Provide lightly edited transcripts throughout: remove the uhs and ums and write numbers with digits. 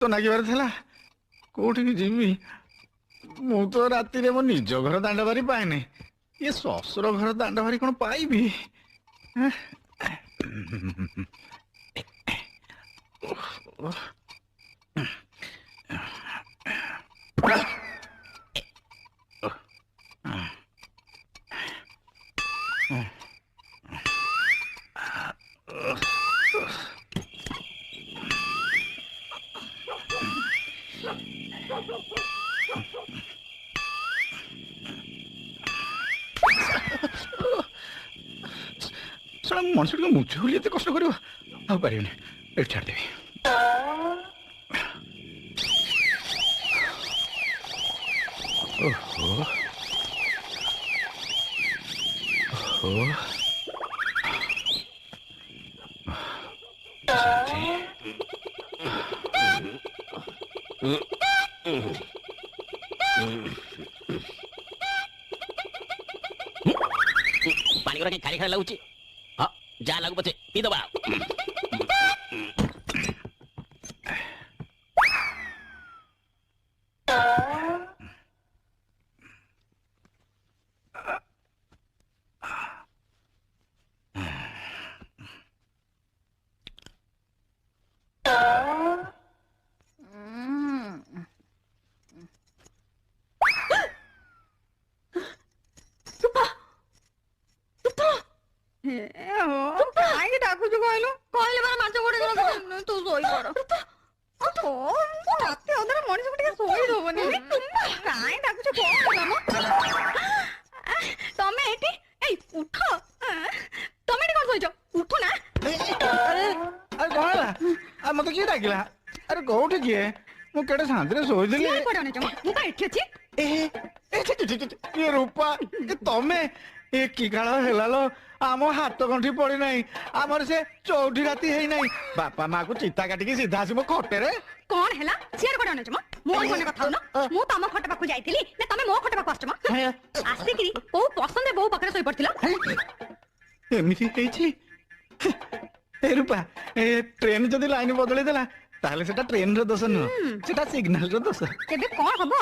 नागिबार थिला कोठी की जीवी मु तो राति रे मो निज घर दांड बारी पाएने ये ससुर घर दांड बारी कोन पाइबी हैं? साला मनुष्य टिके मुझे होली एते कष्ट करियो आ पारियोनी एठ छाड़ देबी ओहो ओहो पानी गुरा खाली खाली लगुच हाँ जा लगू पचे पी दबा मत किए डाकिला अरे कोठी किए मु केडे शांति सोईली ये रूपा ये तमे ए की काल हेलालो आम हाथ गंठी पड़ी नहीं आमर से चौठी राती है नहीं बापा माँ को चिता काटिकी सीधा आसी मो खटे रे कौन हेला सियार कोड अनछ म मोर कोने कथा हो ना मु तम खट पाखु जाईथिली ने तमे मो खट पाखु आछम आसी किरी को पसंद बहु पाखरे सोई पड़थिलो एमिति हेछि ए रूपा ए ट्रेन जदी लाइन बदले देला ताहले सेटा ट्रेन रो दोष न सेटा सिग्नल रो दोष केबे कोन हबो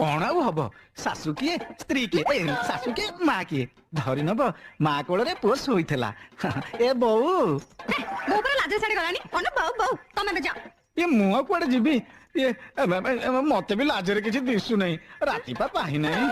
कोन आउ हबो सासु किए स्त्री के सासु के मां के धरि नब मां कोल रे पो सोइथला ए बहू बहू पर लाजे छाड़ी गलानी अन बहू बहू तमे जा ये मुआ कुआडे जीबी ये मते भी लाजरे किछि दिसु नहीं राती पा पाही नहीं।